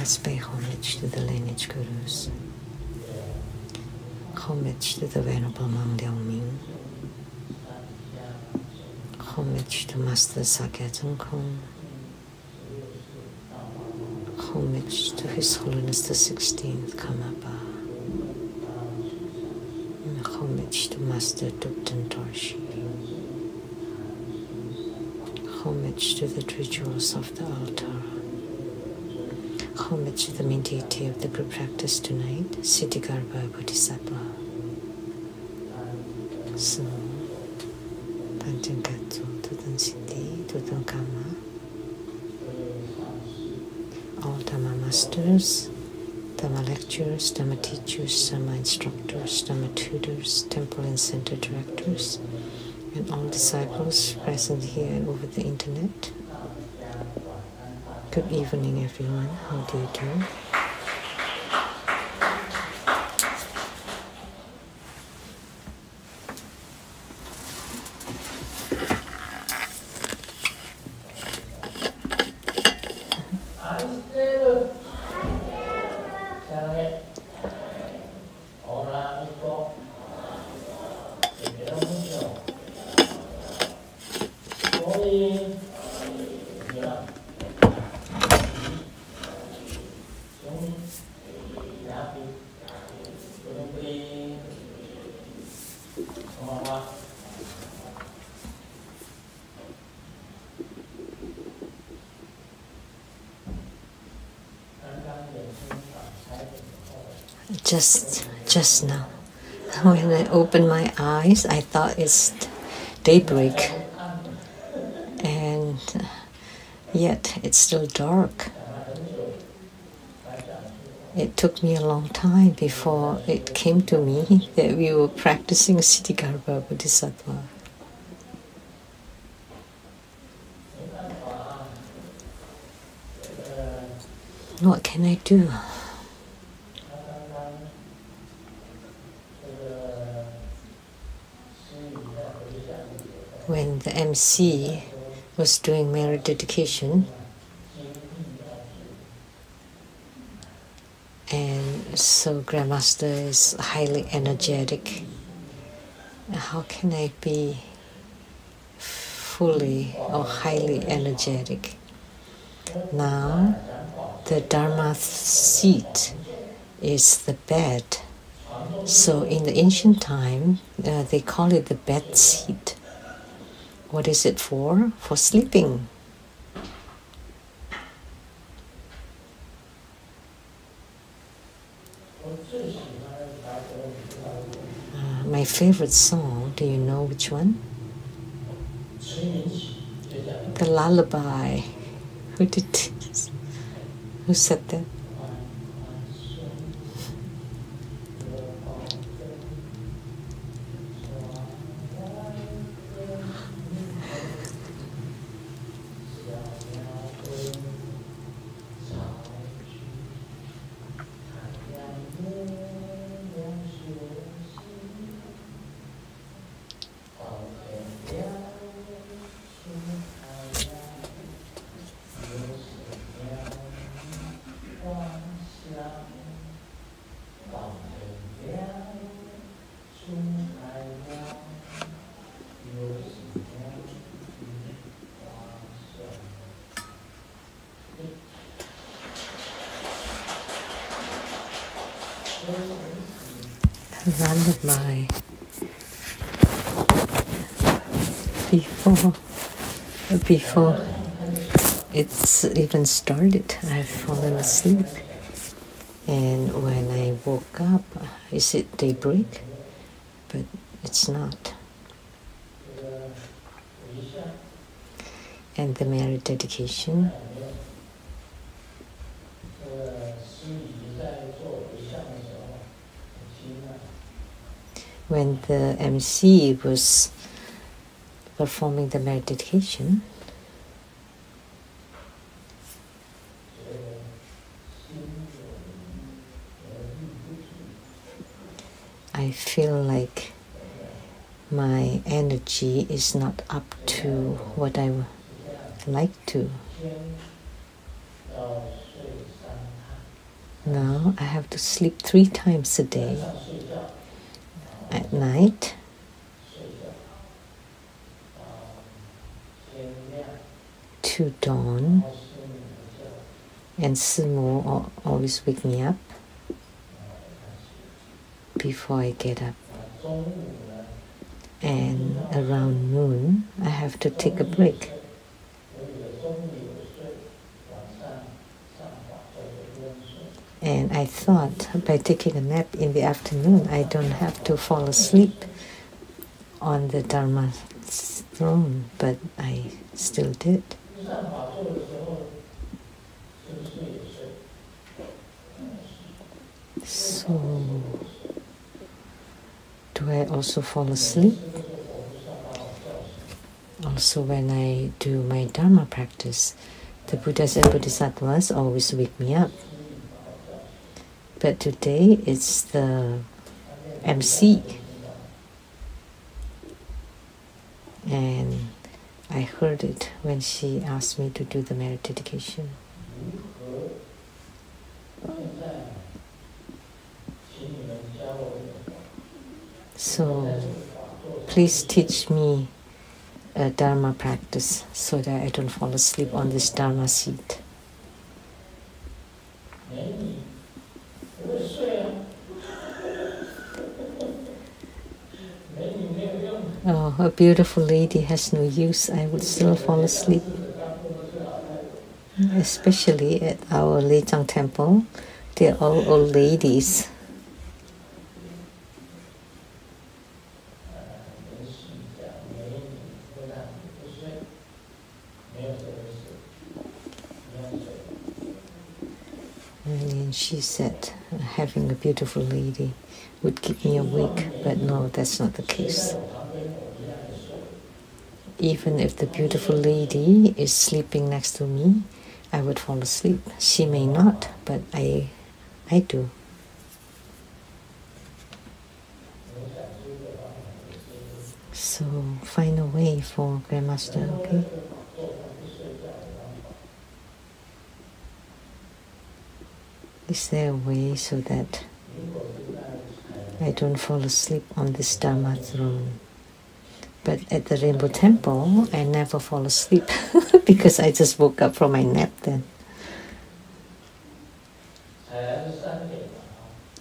Let's pay homage to the lineage gurus. Homage to the Venerable Monk Liaoming. Homage to Master Sakya Zhengkong. Homage to His Holiness the 16th Karmapa. And homage to Master Dukten Dorshi. Homage to the three jewels of the altar. Homage to the main deity of the group practice tonight, Siddhigarbha Bodhisattva. So, Panchagatsu, Tutan Siddhi, Tutan Kama. All Dhamma masters, Dhamma lecturers, Dhamma teachers, Dhamma instructors, Dhamma tutors, temple and center directors, and all disciples present here and over the internet. Good evening, everyone. How do you do? Just now, when I opened my eyes, I thought it's daybreak, and yet it's still dark. It took me a long time before it came to me that we were practicing Siddhigarbha Bodhisattva. What can I do? When the MC was doing merit dedication, and so Grandmaster is highly energetic, how can I be fully or highly energetic? Now the Dharma seat is the bed. So in the ancient time, they call it the bed seat. What is it for? For sleeping. My favorite song, do you know which one? The lullaby. Who did this? Who said that? Lullaby. Before it's even started, I've fallen asleep, and when I woke up, is it daybreak? But it's not. And the merit dedication, when the MC was performing the meditation, I feel like my energy is not up to what I like to. Now I have to sleep 3 times a day. At night, to dawn, and Simo always wake me up before I get up. And around noon, I have to take a break. And I thought by taking a nap in the afternoon, I don't have to fall asleep on the Dharma throne, but I still did. So, do I also fall asleep? Also, when I do my Dharma practice, the Buddhas and Bodhisattvas always wake me up. But today it's the MC. And I heard it when she asked me to do the merit dedication. So please teach me a Dharma practice so that I don't fall asleep on this Dharma seat. Oh, a beautiful lady has no use. I would still fall asleep. Especially at our Lechang temple. They're all old ladies. And she said, having a beautiful lady would keep me awake, but no, that's not the case. Even if the beautiful lady is sleeping next to me, I would fall asleep. She may not, but I do. So find a way for Grandmaster, okay? Is there a way so that I don't fall asleep on this Dharma throne? But at the Rainbow Temple, I never fall asleep because I just woke up from my nap then.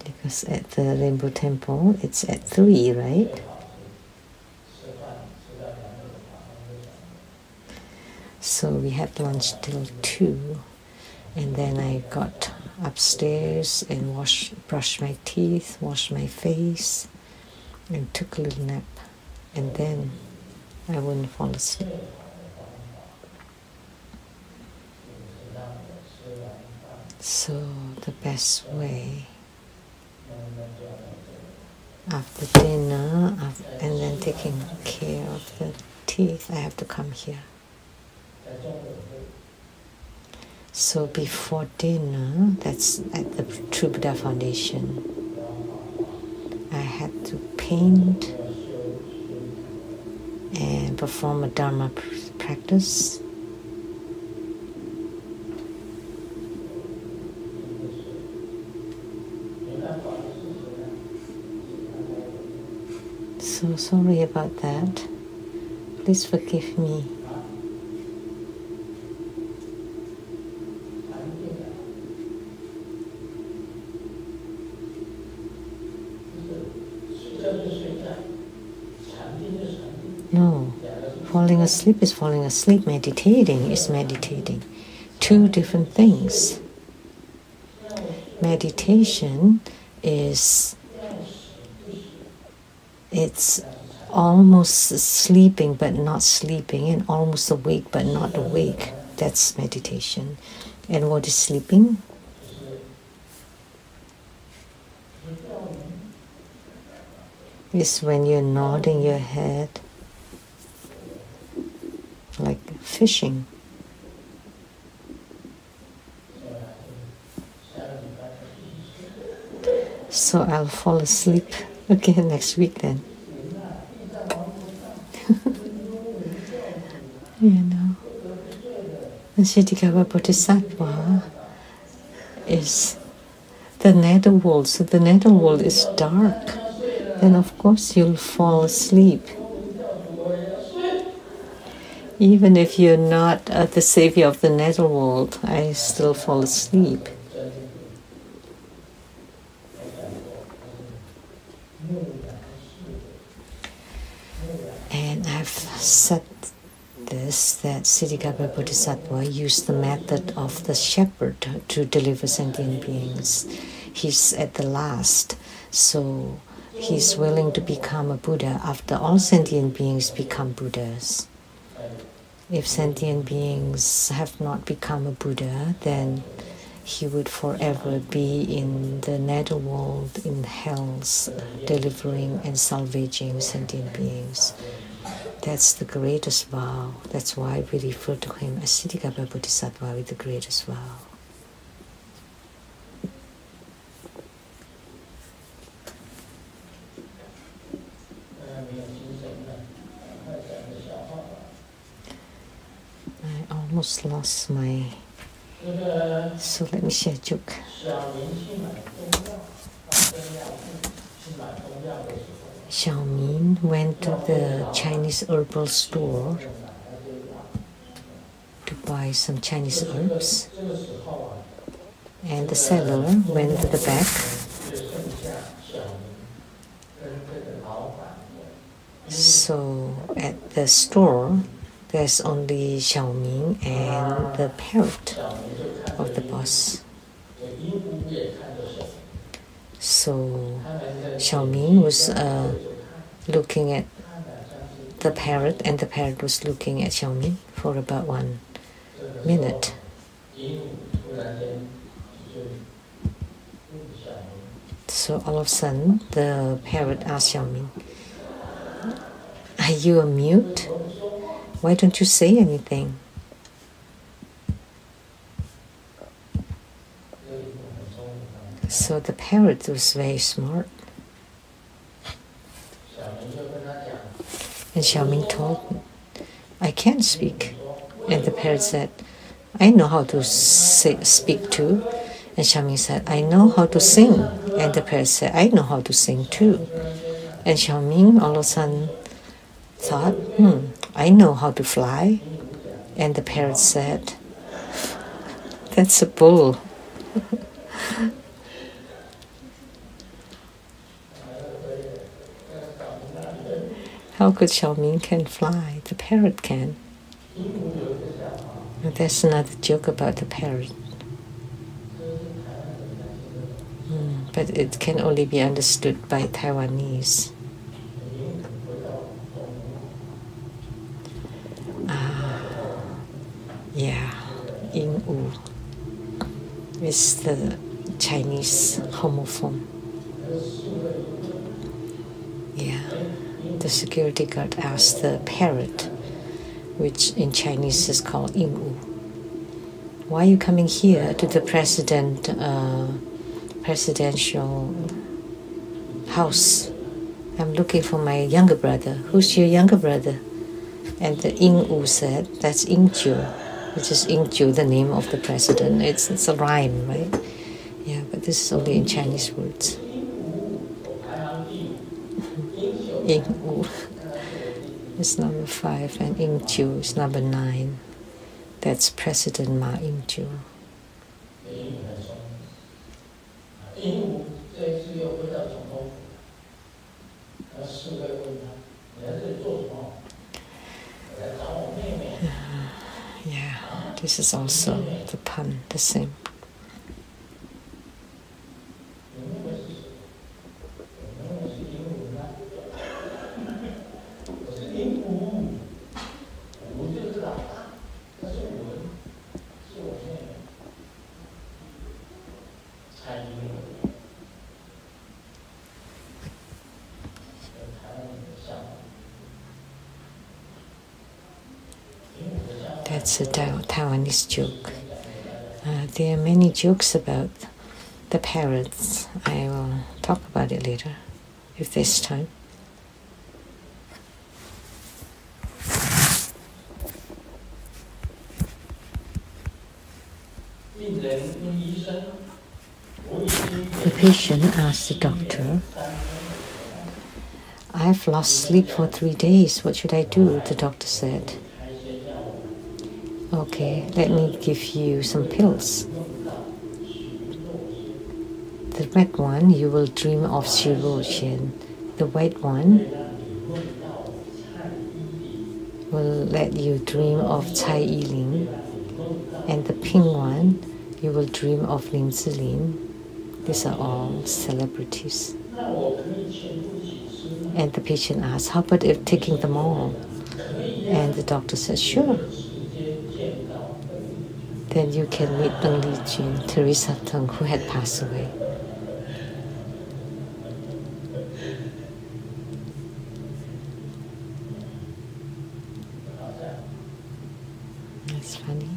Because at the Rainbow Temple, it's at 3, right? So we had lunch till 2, and then I got upstairs and brushed my teeth, washed my face, and took a little nap. And then I wouldn't fall asleep. So the best way, after dinner, and then taking care of the teeth, I have to come here. So before dinner, that's at the True Buddha Foundation, I had to paint and perform a Dharma practice. So sorry about that. Please forgive me. No, falling asleep is falling asleep. Meditating is meditating. 2 different things. Meditation is, it's almost sleeping but not sleeping, and almost awake but not awake. That's meditation. And what is sleeping? It's when you're nodding your head like fishing. So I'll fall asleep again next week then. You know, the Bodhisattva is the netherworld. So the netherworld is dark. Then of course you'll fall asleep. Even if you're not the savior of the netherworld, I still fall asleep. And I've said this, that Siddhikapa Bodhisattva used the method of the shepherd to deliver sentient beings. He's at the last, so he's willing to become a Buddha after all sentient beings become Buddhas. If sentient beings have not become a Buddha, then he would forever be in the netherworld, in hells, delivering and salvaging sentient beings. That's the greatest vow. That's why we refer to him as Siddhikapa Bodhisattva with the greatest vow. I almost lost my... So let me share a joke. Xiaomin went to the Chinese herbal store to buy some Chinese herbs, and the seller went to the back so at the store there's only Xiaomin and the parrot of the boss. So Xiaomin was looking at the parrot, and the parrot was looking at Xiaomin for about 1 minute. So all of a sudden, the parrot asked Xiaomin, "Are you a mute? Why don't you say anything?" So the parrot was very smart. And Xiaomin told me, "I can't speak." And the parrot said, "I know how to speak too." And Xiaomin said, "I know how to sing." And the parrot said, "I know how to sing too." And Xiaomin all of a sudden thought, "I know how to fly." And the parrot said, "That's a bull." How could Xiaomin can fly? The parrot can. And there's another joke about the parrot. But it can only be understood by Taiwanese. Yeah, Ing U is the Chinese homophone. Yeah. The security guard asked the parrot, which in Chinese is called Ing U, "Why are you coming here to the presidential house? I'm looking for my younger brother." "Who's your younger brother?" And the Ing U said, "That's Ing Jiu," which is Ing Jiu, the name of the president. It's a rhyme, right? Yeah, but this is only in Chinese words. Ing U is number 5 and Ing Jiu is number 9. That's President Ma Ying-jeou. Yeah, this is also the pun, the same. That's a Taiwanese joke. There are many jokes about the parrots. I will talk about it later, if there's time. The patient asked the doctor, "I've lost sleep for 3 days. What should I do?" The doctor said, "Okay, let me give you some pills. The red one, you will dream of Shiro Chen. The white one will let you dream of Cai Yiling. And the pink one, you will dream of Lin Zilin." These are all celebrities. And the patient asked, "How about if taking them all?" And the doctor said, "Sure. Then you can meet Deng Li Jun, Teresa Teng, who had passed away." That's funny.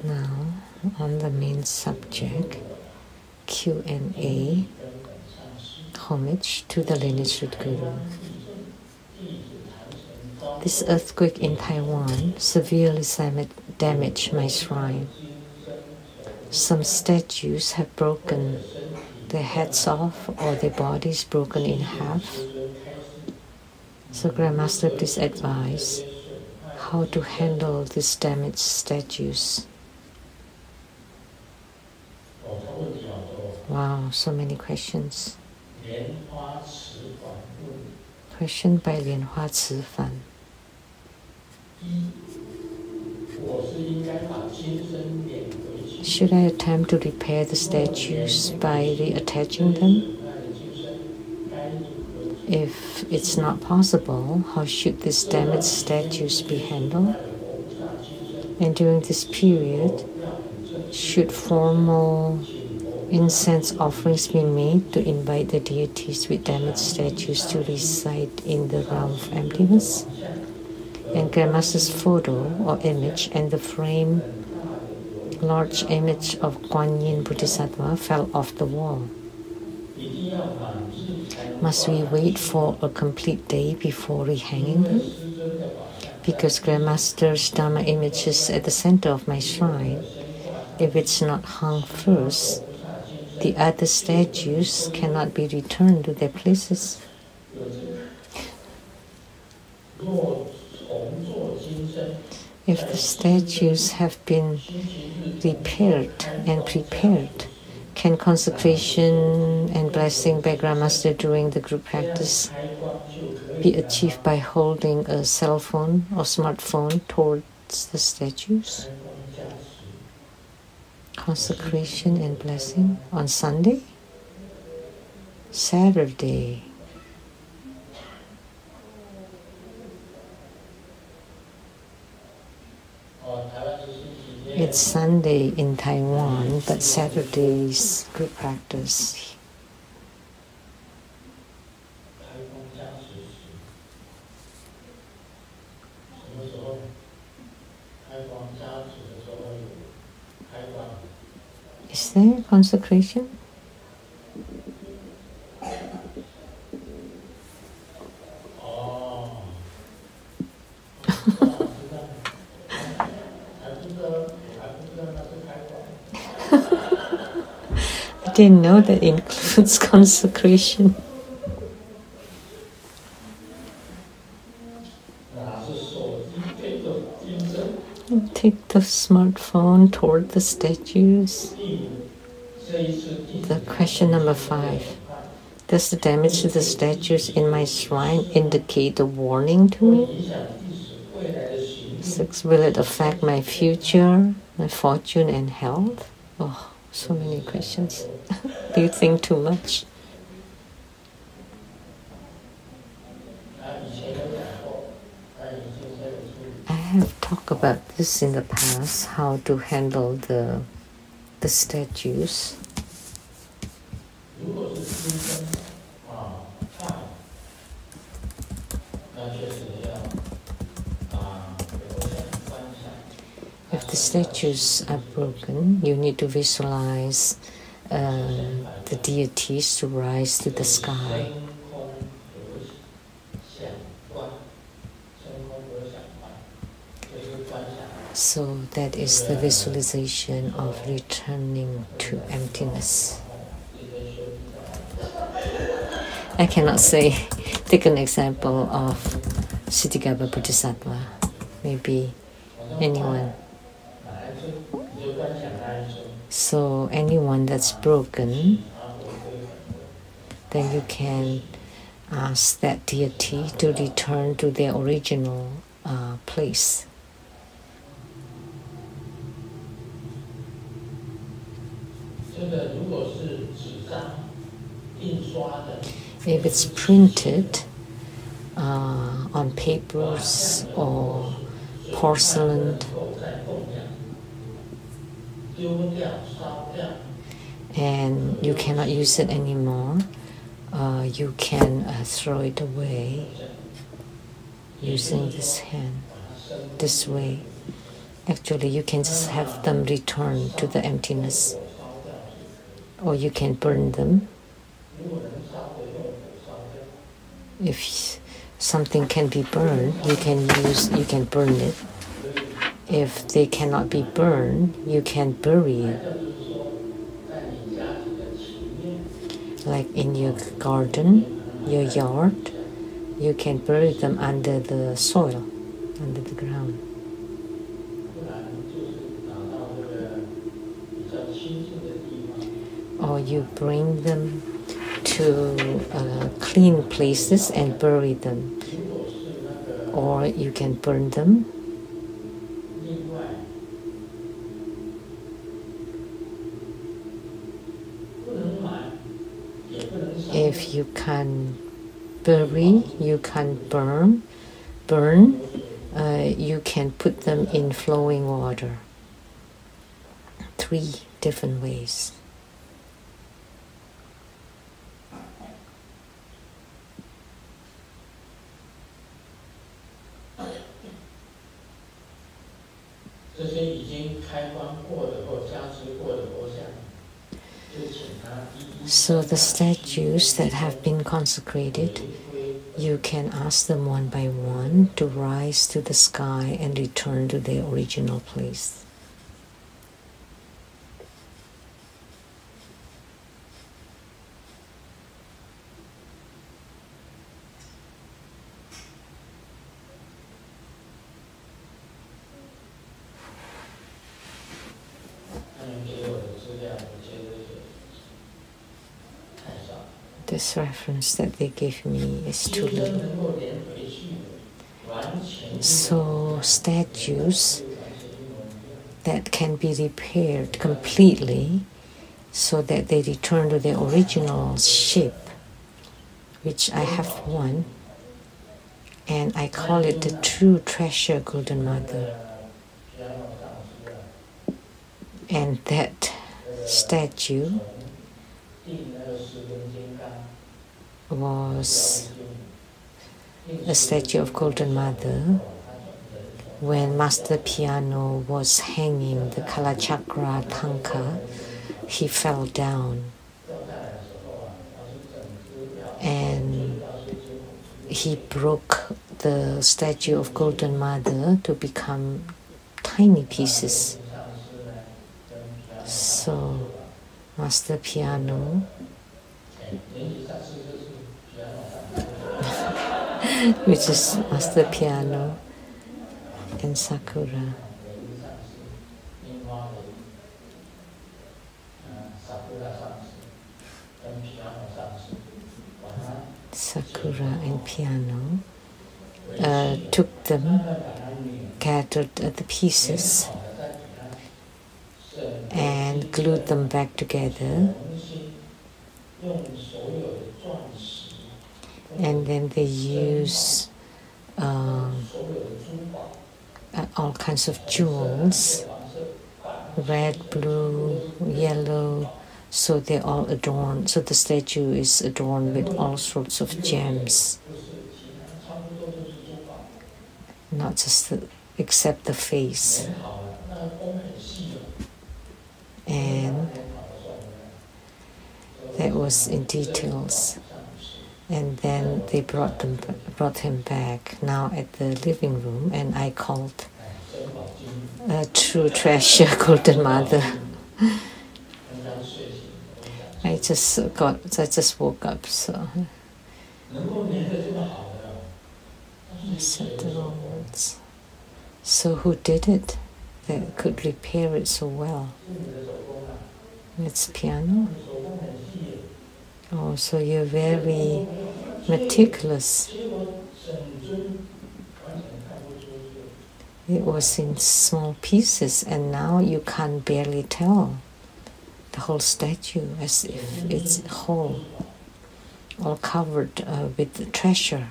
Now, on the main subject, Q&A, homage to the lineage Guru. This earthquake in Taiwan severely damaged my shrine. Some statues have broken their heads off or their bodies broken in half. So Grandmaster, please advise how to handle these damaged statues. Wow, so many questions. Question by Lianhua Cifan. Should I attempt to repair the statues by reattaching them? If it's not possible, how should these damaged statues be handled? And during this period, should formal incense offerings be made to invite the deities with damaged statues to reside in the realm of emptiness? And Grandmaster's photo or image and the frame large image of Guan Yin Bodhisattva fell off the wall. Must we wait for a complete day before rehanging them? Because Grandmaster's Dharma image is at the center of my shrine. If it's not hung first, the other statues cannot be returned to their places. If the statues have been repaired and prepared, can consecration and blessing by Grandmaster during the group practice be achieved by holding a cell phone or smartphone towards the statues? Consecration and blessing on Sunday? Saturday? It's Sunday in Taiwan, but Saturday's group practice. Is there consecration? I didn't know that includes consecration. Take the smartphone toward the statues. The question number 5. Does the damage to the statues in my shrine indicate a warning to me? 6. Will it affect my future, my fortune and health? Oh, so many questions. Do you think too much? I have talked about this in the past, how to handle the statues. statues are broken, you need to visualize the deities to rise to the sky. So that is the visualization of returning to emptiness. I cannot say, take an example of Siddhigarbha Bodhisattva, maybe anyone. So anyone that's broken, then you can ask that deity to return to their original place. If it's printed on papers or porcelain, and you cannot use it anymore, you can throw it away using this hand, this way. Actually, you can just have them return to the emptiness, or you can burn them. If something can be burned, you can burn it. If they cannot be burned, you can bury it. Like in your garden, your yard, you can bury them under the soil, under the ground. Or you bring them to clean places and bury them. Or you can burn them. If you can bury, you can burn, you can put them in flowing water. 3 different ways. So the statues that have been consecrated, you can ask them one by one to rise to the sky and return to their original place. This reference that they gave me is too little. So statues that can be repaired completely so that they return to their original shape, which I have one, and I call it the true treasure Golden Mother. And that statue was a statue of Golden Mother when Master Piano was hanging the Kalachakra Tanka. He fell down and he broke the statue of Golden Mother to become tiny pieces. So Master Piano which is Master Piano and Sakura. Sakura and Piano took them, gathered the pieces and glued them back together, and then they use all kinds of jewels, red, blue, yellow, so they're all adorned. So the statue is adorned with all sorts of gems, not just except the face. and that was in details. And then they brought him back now at the living room, and I called a true treasure, Golden Mother. I just woke up, so I said the wrong words. So who did it that could repair it so well? It's piano. Oh, so you're very meticulous. It was in small pieces, and now you can't barely tell the whole statue as if it's whole, all covered with the treasure.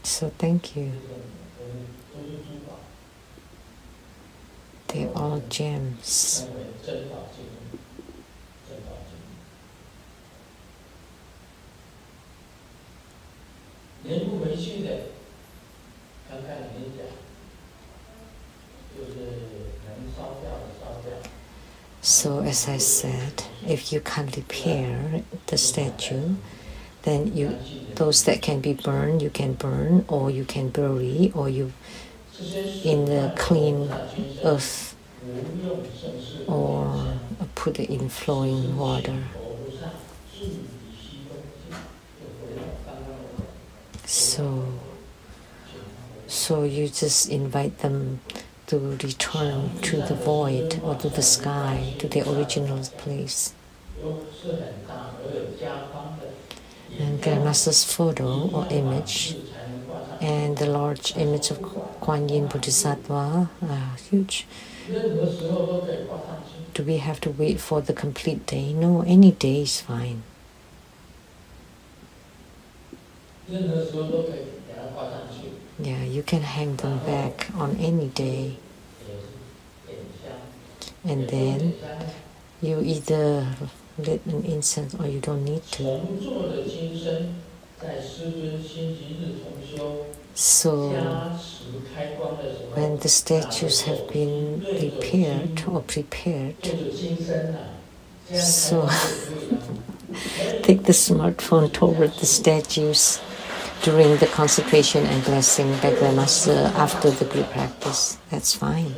So thank you. They're all gems. So as I said, if you can't repair the statue, then those that can be burned, you can burn, or you can bury, or you in the clean earth, or put it in flowing water. So you just invite them to return to the void or to the sky, to their original place. And Grandmaster's photo or image and the large image of Kuan Yin Bodhisattva are huge. Do we have to wait for the complete day? No, any day is fine. Yeah, you can hang them back on any day. And then you either lit an incense or you don't need to. So when the statues have been repaired or prepared, so take the smartphone toward the statues during the consecration and blessing by Grandmaster after the group practice. That's fine.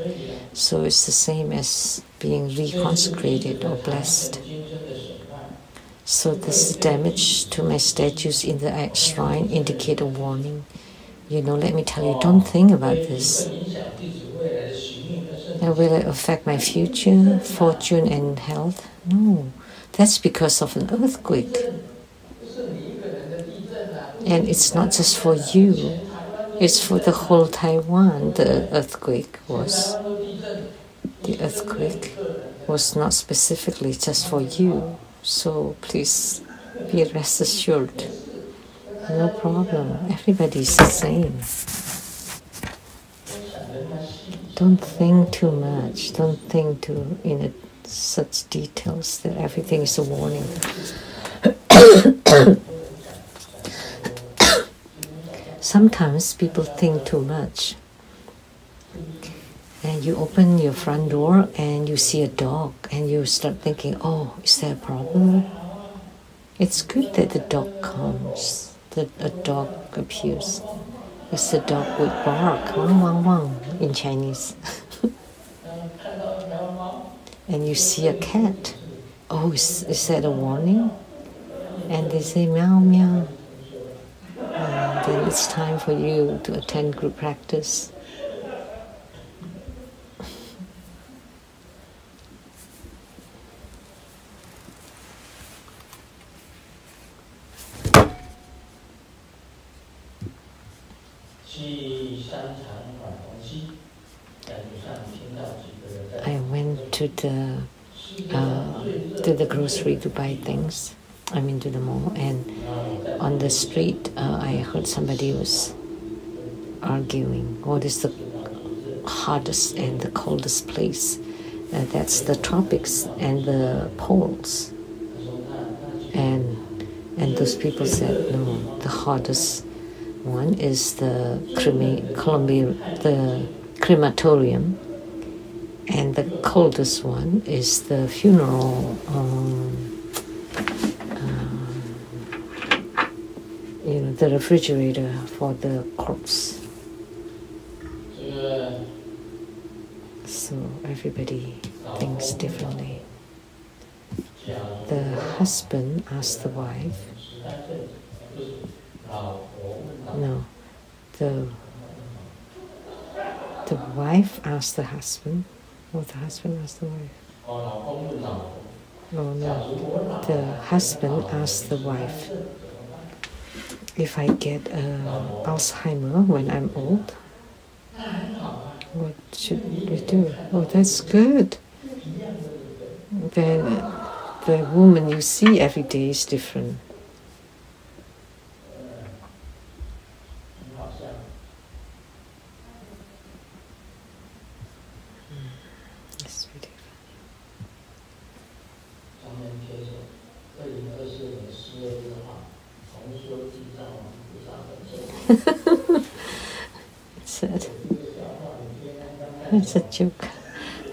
So it's the same as being reconsecrated or blessed. So this damage to my statues in the shrine indicate a warning. Let me tell you, don't think about this. And will it affect my future, fortune and health? No, that's because of an earthquake. And it's not just for you, it's for the whole Taiwan. The earthquake was not specifically just for you. So please be rest assured. No problem. Everybody's the same. Don't think too much. Don't think in such details that everything is a warning. Sometimes people think too much. And you open your front door and you see a dog and you start thinking, oh, is there a problem? It's good that the dog comes, that a dog appears. Because the dog would bark, wang wang wang in Chinese. And you see a cat. Oh, is that a warning? And they say meow meow. And then it's time for you to attend group practice. I went to the grocery to buy things. To the mall, and on the street, I heard somebody was arguing. What is the hottest and the coldest place? That's the tropics and the poles. And those people said, no, the hottest one is the crematorium, And the coldest one is the funeral, the refrigerator for the corpse. So everybody thinks differently. The husband asks the wife. No, the wife asks the husband, or the husband asks the wife. No, the husband asks the wife, if I get Alzheimer when I'm old, what should we do? Oh, that's good. Then the woman you see every day is different. That's really funny. It's a joke.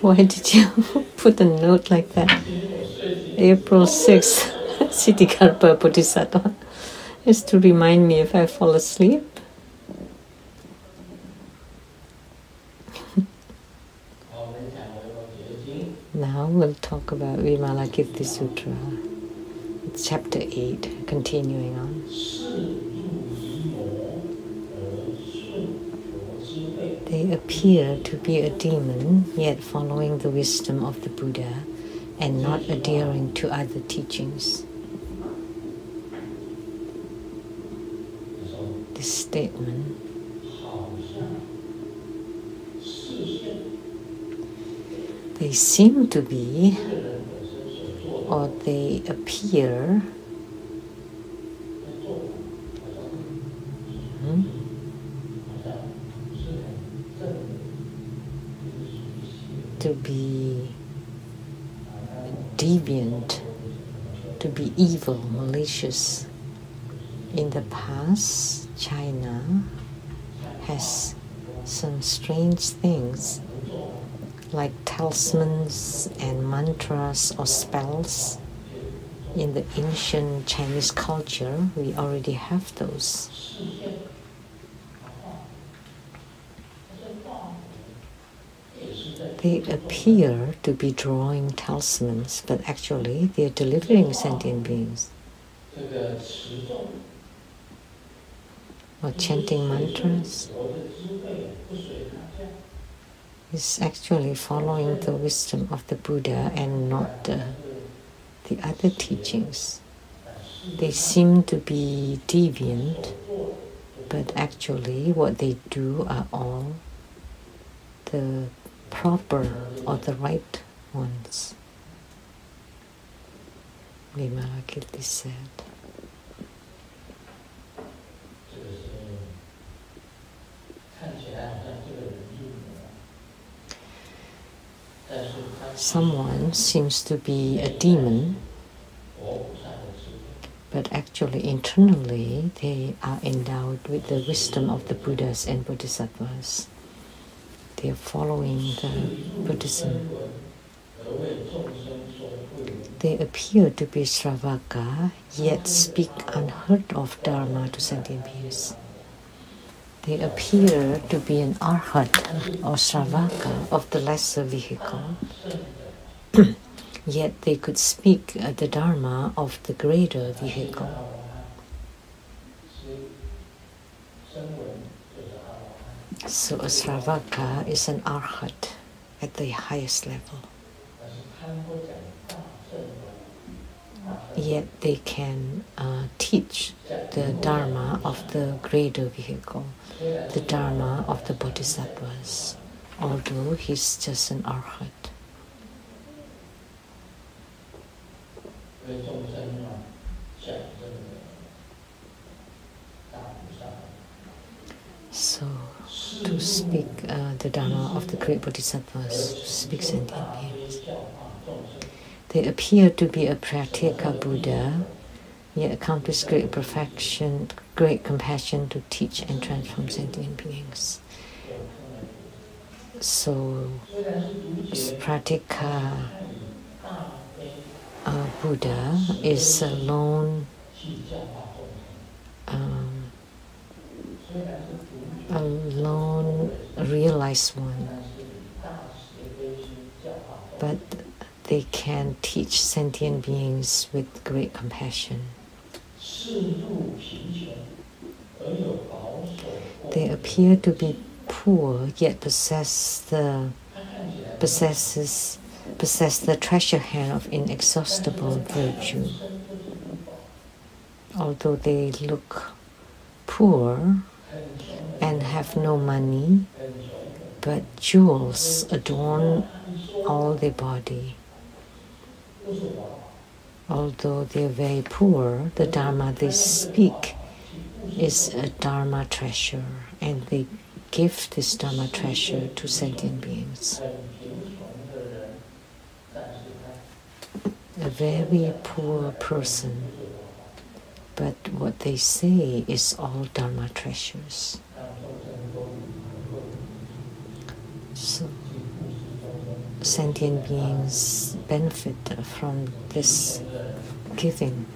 Why did you put a note like that? April 6th, Siddhikarpa Bodhisattva. Is to remind me if I fall asleep. Now we'll talk about Vimalakirti Sutra. It's chapter 8, continuing on. They appear to be a demon, yet following the wisdom of the Buddha and not adhering to other teachings. This statement they seem to be, or they appear to be deviant, to be evil, malicious. In the past, China has some strange things like talismans and mantras or spells. In the ancient Chinese culture, we already have those. They appear to be drawing talismans, but actually they are delivering sentient beings. Or chanting mantras. Is actually following the wisdom of the Buddha and not the other teachings. They seem to be deviant, but actually what they do are all the proper or the right ones. Vimalakirti said. Someone seems to be a demon, but actually internally they are endowed with the wisdom of the Buddhas and Bodhisattvas. They are following the Buddhism. They appear to be Sravaka, yet speak unheard of Dharma to sentient beings. They appear to be an arhat or Sravaka of the lesser vehicle, yet they could speak the Dharma of the greater vehicle. So a Sravaka is an arhat at the highest level. Yet they can teach the Dharma of the greater vehicle, the Dharma of the Bodhisattvas, although he's just an arhat. So, to speak the Dharma of the great Bodhisattvas, to speak sentient beings. They appear to be a Pratyeka Buddha, yet accomplish great perfection, great compassion to teach and transform sentient beings. So, Pratika Buddha is a lone realized one, but they can teach sentient beings with great compassion. They appear to be poor, yet possess the treasure hand of inexhaustible virtue. Although they look poor and have no money, but jewels adorn all their body. Although they are very poor, the Dharma they speak is a Dharma treasure, and they give this Dharma treasure to sentient beings. A very poor person, but what they say is all Dharma treasures. So, sentient beings benefit from this giving.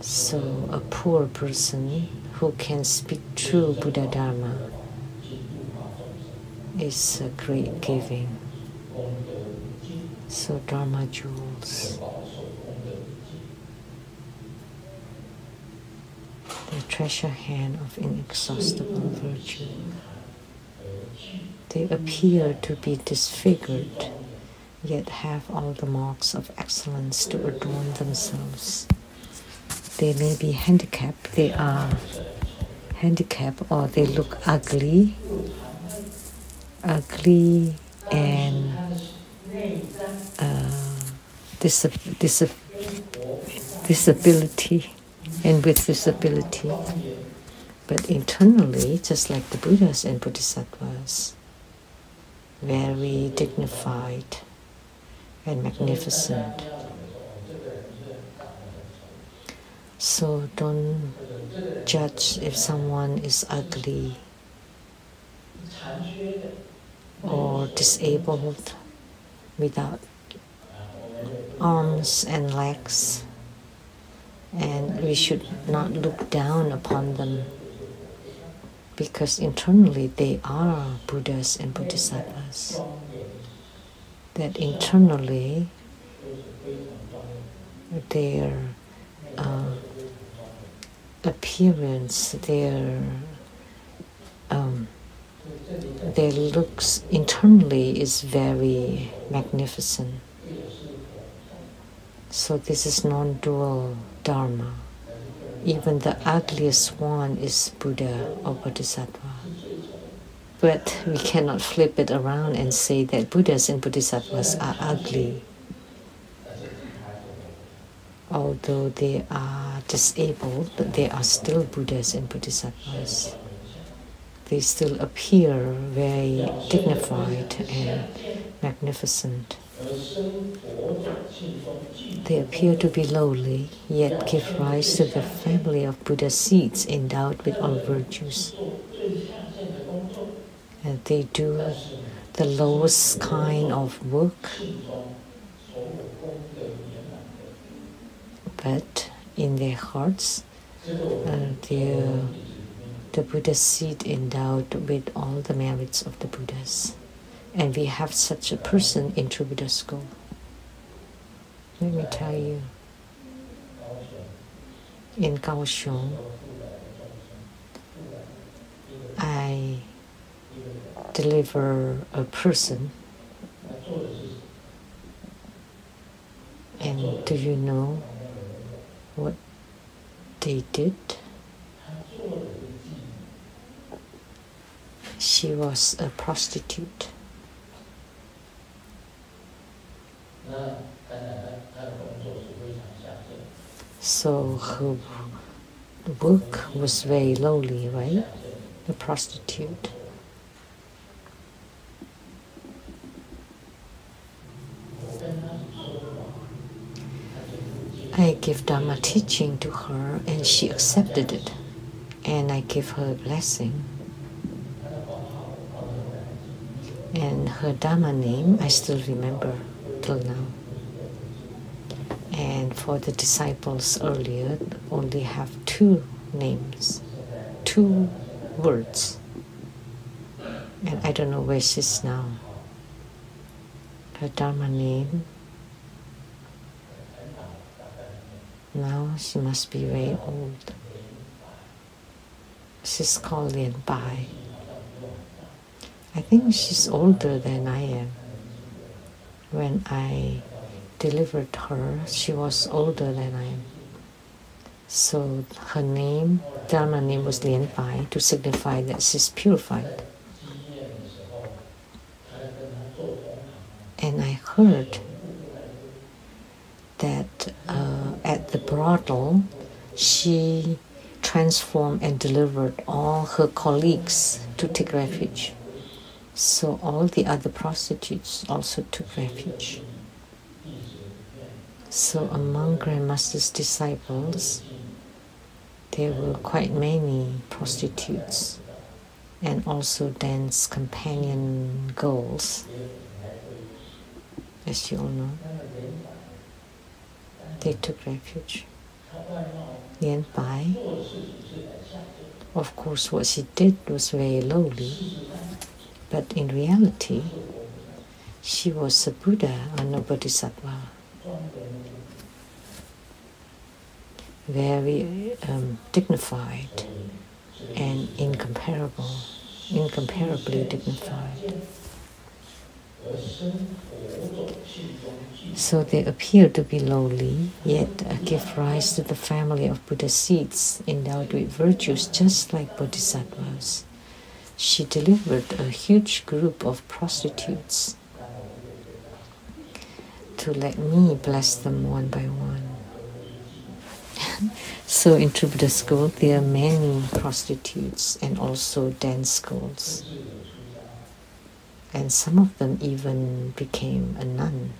So, a poor person who can speak true Buddha Dharma is a great giving. So, Dharma jewels. The treasure hand of inexhaustible virtue. They appear to be disfigured, yet have all the marks of excellence to adorn themselves. They may be handicapped, they are handicapped, or they look ugly and disability, and with disability. But internally, just like the Buddhas and Bodhisattvas, very dignified and magnificent. So don't judge if someone is ugly or disabled without arms and legs, and we should not look down upon them, because internally they are Buddhas and Bodhisattvas. That internally their appearance, their looks internally is very magnificent. So this is non-dual Dharma. Even the ugliest one is Buddha or Bodhisattva. But we cannot flip it around and say that Buddhas and Bodhisattvas are ugly. Although they are disabled, but they are still Buddhas and Bodhisattvas. They still appear very dignified and magnificent. They appear to be lowly, yet give rise to the family of Buddha seeds endowed with all virtues. And they do the lowest kind of work, but in their hearts, the Buddha seed endowed with all the merits of the Buddhas. And we have such a person in True Buddha School. Let me tell you, in Kaohsiung, I deliver a person, and do you know what they did? She was a prostitute. So her work was very lowly, right? The prostitute. I give Dharma teaching to her and she accepted it. And I give her a blessing. And her Dharma name I still remember till now. And for the disciples earlier, only have 2 names, 2 words. And I don't know where she's now. Her Dharma name, now she must be very old. She's called Lian Bai. I think she's older than I am. When I delivered her, she was older than I am. So her name, Dharma name was Lian Bai, to signify that she's purified. And I heard that at the brothel, she transformed and delivered all her colleagues to take refuge. So all the other prostitutes also took refuge. So among Grandmaster's disciples, there were quite many prostitutes and also dance companion girls, as you all know. They took refuge. Lian Bai, of course, what she did was very lowly, but in reality, she was a Buddha and a Bodhisattva. Very dignified and incomparably dignified. So they appear to be lowly, yet give rise to the family of Buddha seeds endowed with virtues just like bodhisattvas. She delivered a huge group of prostitutes to let me bless them one by one. So in True Buddha School, there are many prostitutes and also dance schools. And some of them even became nuns,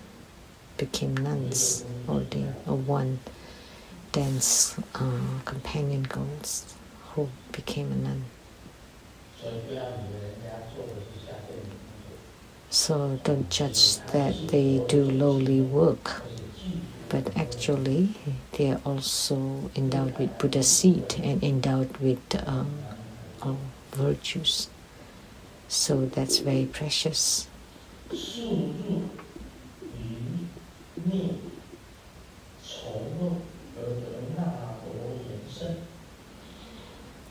or one dance companion girls who became a nun. So don't judge that they do lowly work, but actually they are also endowed with Buddha seed and endowed with virtues. So that's very precious.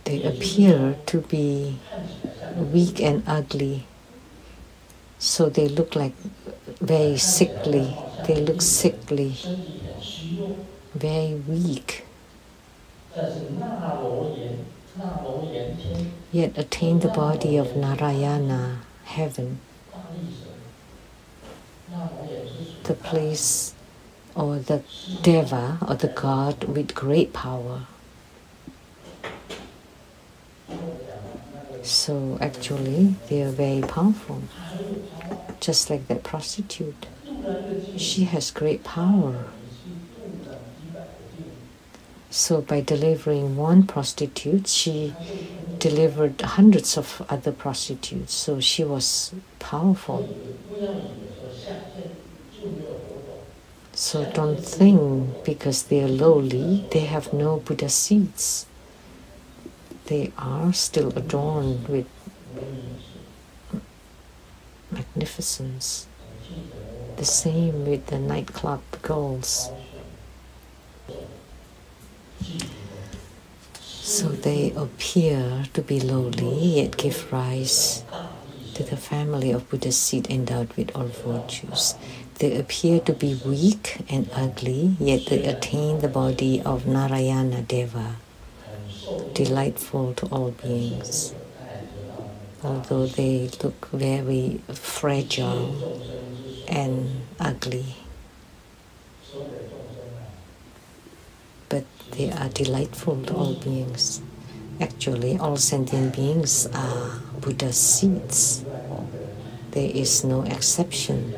They appear to be weak and ugly, so they look like very sickly. They look sickly, very weak, yet attain the body of Narayana, heaven, the place or the Deva or the God with great power. So actually they are very powerful, just like that prostitute. She has great power. So by delivering one prostitute, she delivered hundreds of other prostitutes. So she was powerful. So don't think because they are lowly, they have no Buddha seeds. They are still adorned with magnificence. The same with the nightclub girls. So they appear to be lowly, yet give rise to the family of Buddha seed endowed with all virtues. They appear to be weak and ugly, yet they attain the body of Narayana Deva, delightful to all beings. Although they look very fragile and ugly, but they are delightful to all beings. Actually, all sentient beings are Buddha seeds. There is no exception.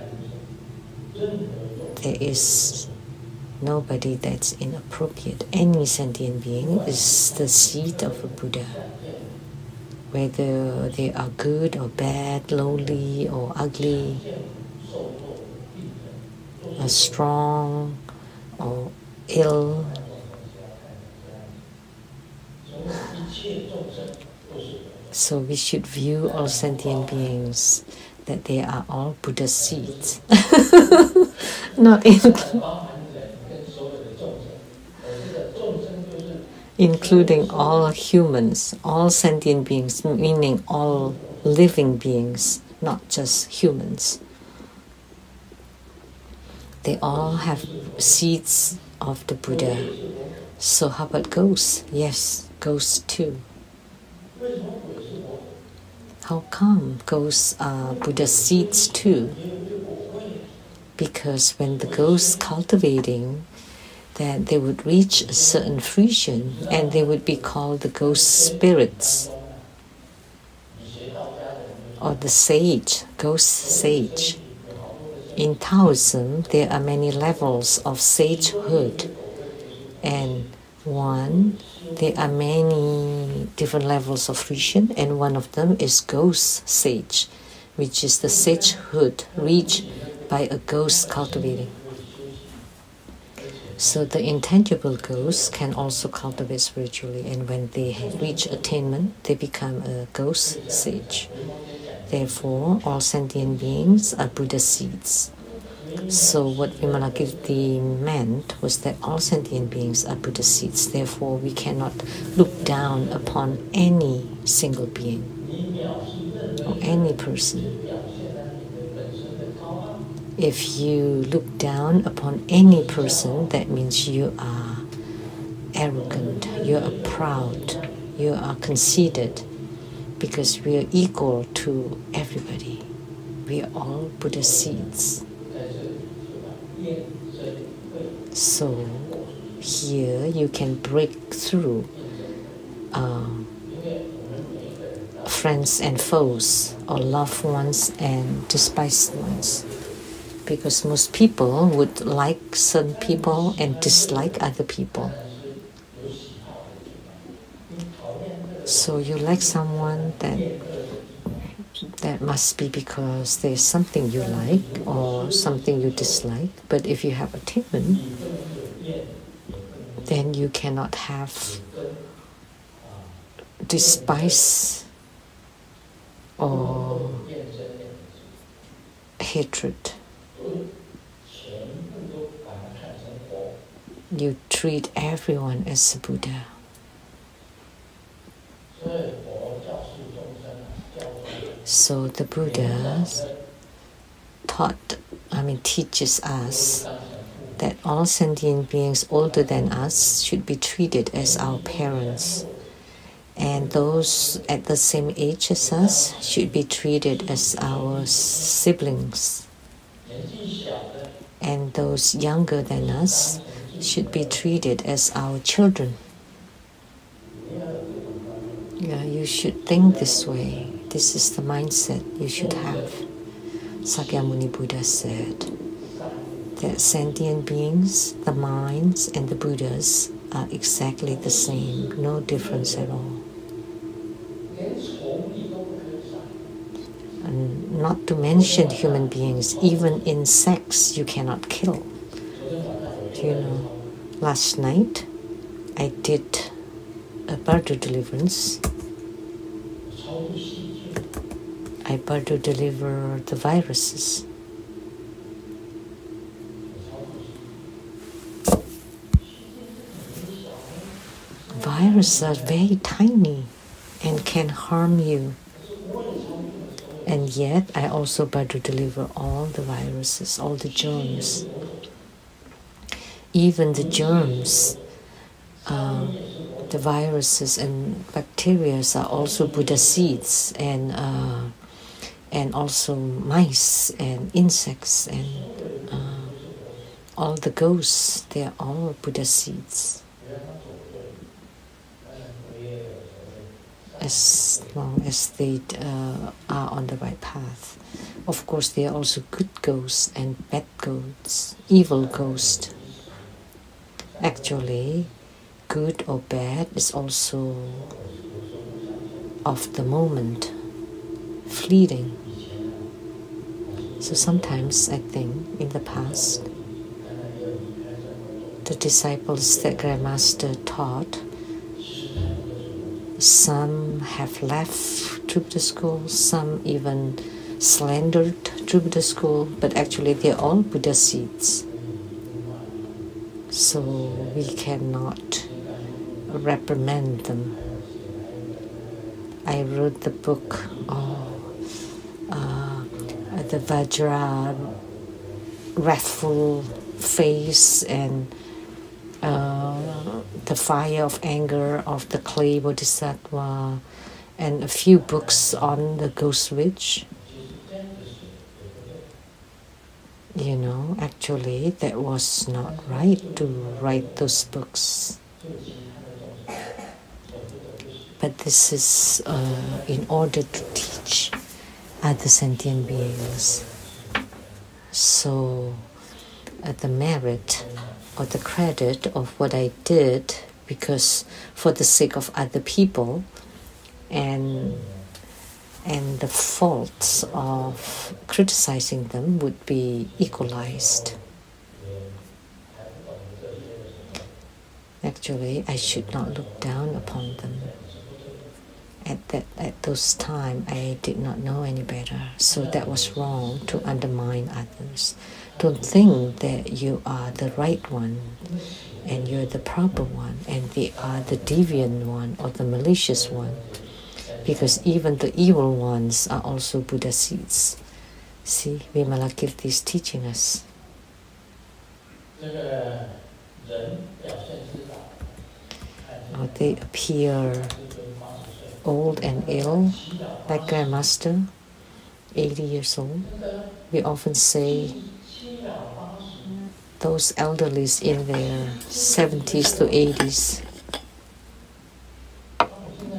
There is nobody that's inappropriate. Any sentient being is the seed of a Buddha, whether they are good or bad, lowly or ugly, strong or ill. So we should view all sentient beings that they are all Buddha seeds, not including all humans, all sentient beings, meaning all living beings, not just humans. They all have seeds of the Buddha. So how about ghosts? Yes, ghosts too. How come ghosts are Buddha seeds too? Because when the ghosts cultivating, that they would reach a certain fruition and they would be called the ghost spirits or the sage, ghost sage. In Taoism, there are many levels of sagehood, and there are many different levels of fruition, and one of them is ghost sage, which is the sagehood reached by a ghost cultivating. So the intangible ghosts can also cultivate spiritually, and when they reach attainment, they become a ghost sage. Therefore, all sentient beings are Buddha seeds. So what Vimalakirti meant was that all sentient beings are Buddha seeds. Therefore, we cannot look down upon any single being or any person. If you look down upon any person, that means you are arrogant, you are proud, you are conceited, because we are equal to everybody. We are all Buddha seeds. So here you can break through friends and foes, or loved ones and despised ones. Because most people would like certain people and dislike other people. So you like someone, that must be because there's something you like or something you dislike. But if you have attainment, then you cannot have despise or hatred. You treat everyone as a Buddha. So the Buddha teaches us that all sentient beings older than us should be treated as our parents, and those at the same age as us should be treated as our siblings, and those younger than us should be treated as our children. Yeah, you should think this way. This is the mindset you should have. Sakyamuni Buddha said that sentient beings, the minds, and the Buddhas are exactly the same, no difference at all. And not to mention human beings, even insects you cannot kill. You know, last night I did a bardo deliverance. I bardo deliver the viruses. Viruses are very tiny and can harm you. And yet I also bardo deliver all the viruses, all the germs. Even the germs, the viruses and bacteria are also Buddha seeds, and also mice and insects and all the ghosts, they are all Buddha seeds. As long as they are on the right path. Of course, there are also good ghosts and bad ghosts, evil ghosts. Actually, good or bad is also of the moment, fleeting. So sometimes I think in the past, the disciples that Grandmaster taught, some have left True Buddha school, some even slandered True Buddha school, but actually they're all Buddha seeds. So we cannot reprimand them. I wrote the book the Vajra wrathful face and the fire of anger of the clay bodhisattva, and a few books on the ghost witch. You know, actually that was not right to write those books. But this is in order to teach other sentient beings. So the merit or the credit of what I did, because for the sake of other people, and the faults of criticizing them would be equalized. Actually, I should not look down upon them. At those times, I did not know any better, so that was wrong to undermine others. Don't think that you are the right one, and you're the proper one, and they are the deviant one or the malicious one, because even the evil ones are also Buddha seeds. See, Vimalakirti is teaching us. They appear old and ill, like Grandmaster, 80 years old. We often say those elderlies in their 70s to 80s.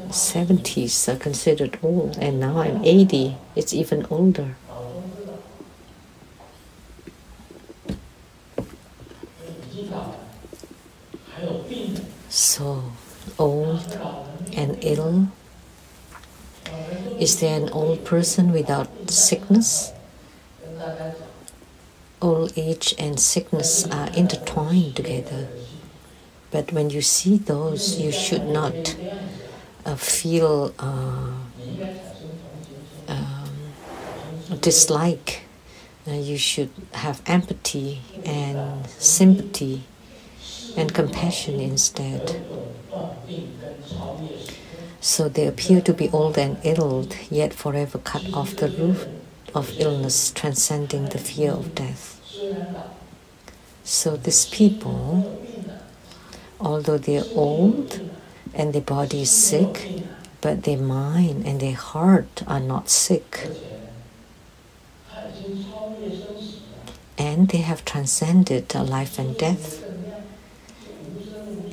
70s are considered old, and now I'm 80, it's even older. So, old and ill. Is there an old person without sickness? Old age and sickness are intertwined together. But when you see those, you should not feel dislike. You should have empathy and sympathy and compassion instead. So they appear to be old and ill, yet forever cut off the root of illness, transcending the fear of death. So these people, although they're old and their body is sick, but their mind and their heart are not sick. And they have transcended life and death.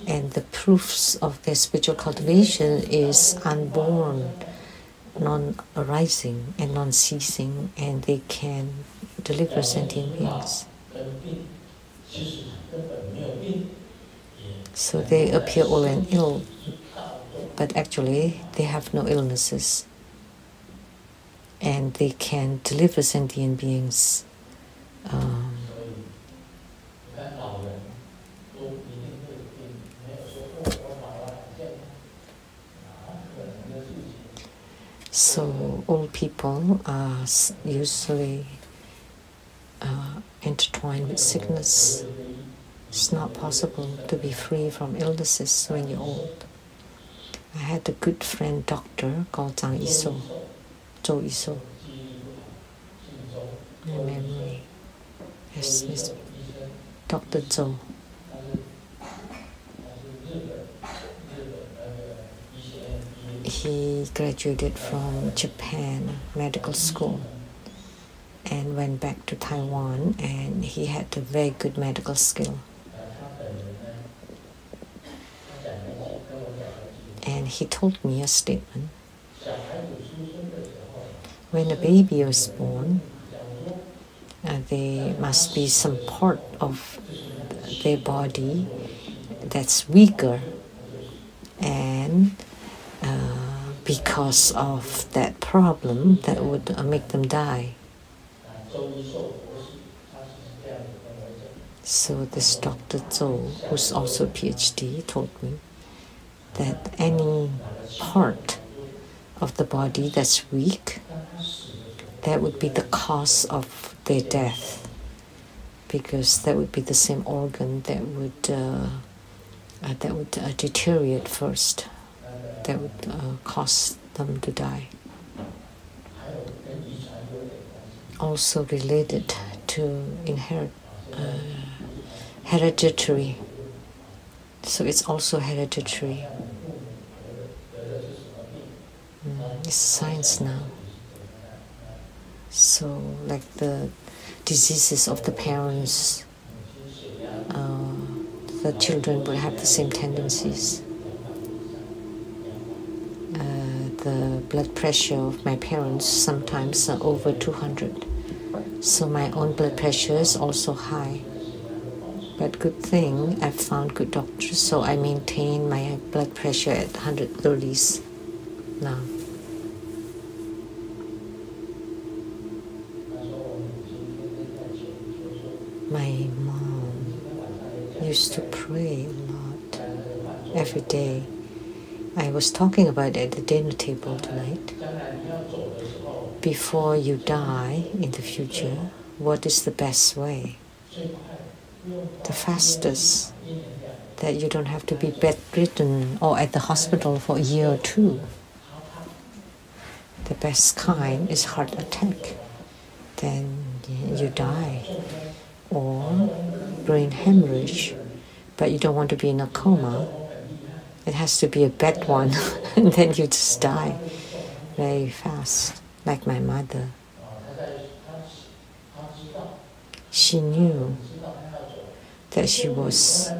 And the proofs of their spiritual cultivation is unborn, non-arising and non-ceasing, and they can deliver sentient beings. So they appear old and ill, but actually they have no illnesses, and they can deliver sentient beings. So old people are usually intertwined with sickness. It's not possible to be free from illnesses when you're old. I had a good friend doctor called Zhang Yiso, Zhou Yiso. My memory. Yes, Dr. Zhou. He graduated from Japan medical school and went back to Taiwan, and he had a very good medical skill. And he told me a statement. When a baby is born, there must be some part of their body that's weaker and because of that problem that would make them die. So this Dr. Tze, who's also a PhD, told me that any part of the body that's weak, that would be the cause of their death, because that would be the same organ that would deteriorate first, that would cause them to die. Also related to hereditary. So it's also hereditary. It's science now. So like the diseases of the parents, the children will have the same tendencies. The blood pressure of my parents sometimes are over 200. So my own blood pressure is also high. But good thing I've found good doctors, so I maintain my blood pressure at 130s now. My mom used to pray a lot every day. I was talking about it at the dinner table tonight. Before you die in the future, what is the best way? The fastest, that you don't have to be bedridden or at the hospital for a year or two. The best kind is heart attack. Then you die. Or brain hemorrhage, but you don't want to be in a coma. It has to be a bad one, and then you just die very fast, like my mother. She knew that she was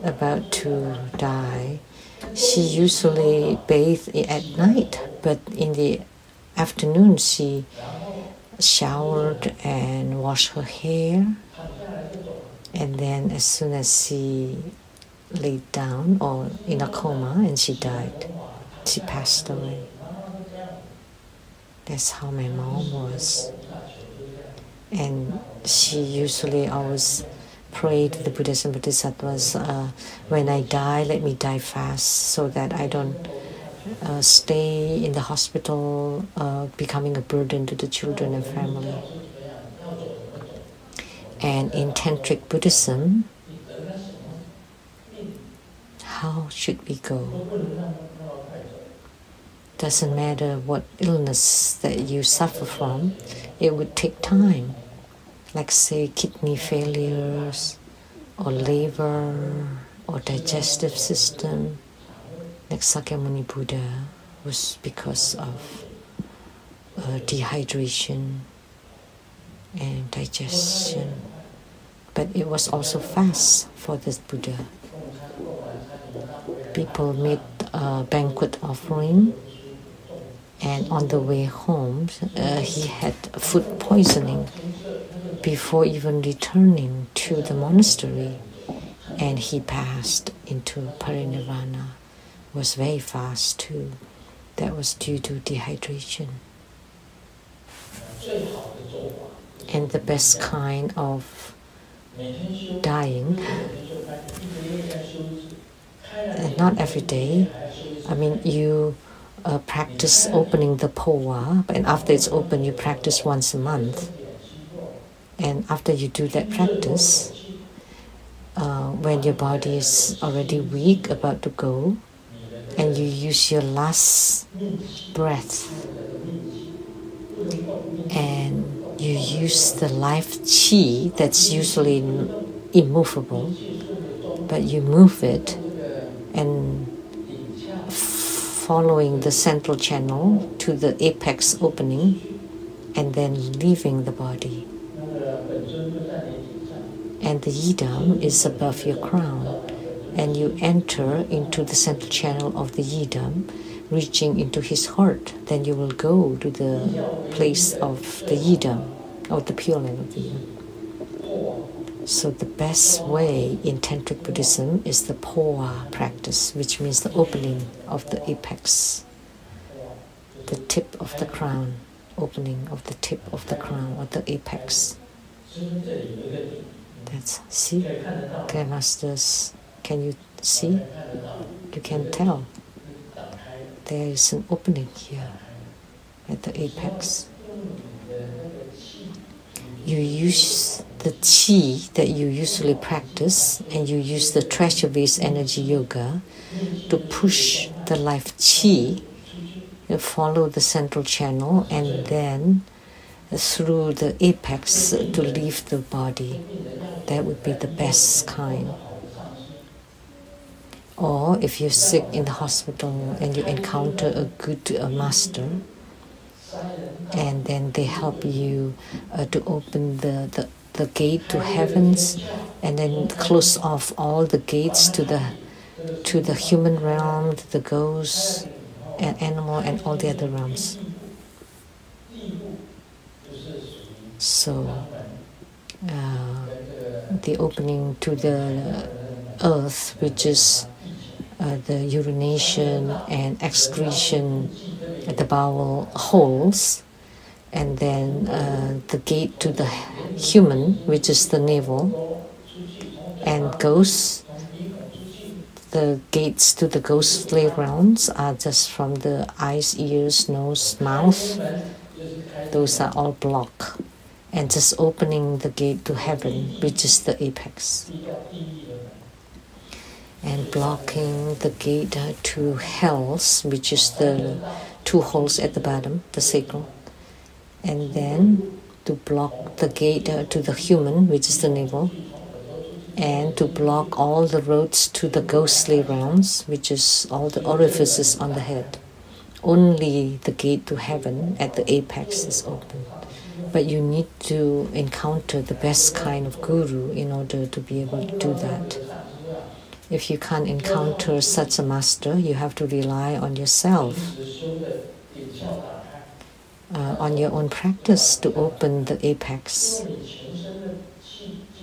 about to die. She usually bathed at night, but in the afternoon she showered and washed her hair, and then as soon as she laid down or in a coma and she died, she passed away. That's how my mom was. And she usually always prayed to the Buddhas and Bodhisattvas, when I die, let me die fast, so that I don't stay in the hospital becoming a burden to the children and family. And in Tantric Buddhism, how should we go? Doesn't matter what illness that you suffer from, it would take time. Like say kidney failures, or liver, or digestive system. Like Sakyamuni Buddha was because of dehydration and digestion. But it was also fast for this Buddha. People made a banquet offering, and on the way home, he had food poisoning before even returning to the monastery, and he passed into parinirvana. Was very fast too. That was due to dehydration. And the best kind of dying, and not every day. I mean, you practice opening the poa, and after it's open, you practice once a month. And after you do that practice, when your body is already weak, about to go, and you use your last breath, and you use the life chi that's usually immovable, but you move it, and following the central channel to the apex opening, and then leaving the body. And the yidam is above your crown, and you enter into the central channel of the yidam, reaching into his heart. Then you will go to the place of the yidam, or the pure land of the yidam. So the best way in Tantric Buddhism is the poa practice, which means the opening of the apex. the tip of the crown, opening of the tip of the crown, or the apex. That's, see, Grandmasters, can you see? You can tell. There is an opening here at the apex. You use the qi that you usually practice, and you use the treasure vase energy yoga to push the life qi, follow the central channel, and then through the apex to leave the body. That would be the best kind. Or if you're sick in the hospital and you encounter a good master, and then they help you to open the gate to heavens, and then close off all the gates to the human realm, to the ghost and animal and all the other realms. So the opening to the earth, which is the urination and excretion at the bowel holes, and then the gate to the human, which is the navel, and ghosts. The gates to the ghostly realms are just from the eyes, ears, nose, mouth. Those are all blocked. And just opening the gate to heaven, which is the apex. And blocking the gate to hells, which is the 2 holes at the bottom, the sacral. And then to block the gate to the human, which is the navel. And to block all the roads to the ghostly realms, which is all the orifices on the head. Only the gate to heaven at the apex is open. But you need to encounter the best kind of guru in order to be able to do that. If you can't encounter such a master, you have to rely on yourself, on your own practice to open the apex.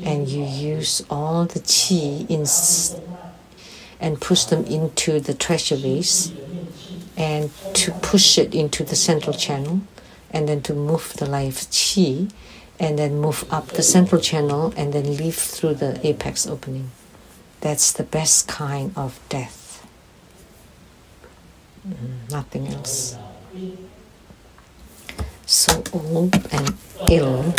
And you use all the qi and push them into the treasure vase, and to push it into the central channel, and then to move the life qi, and then move up the central channel, and then leave through the apex opening. That's the best kind of death. Nothing else. So old and ill,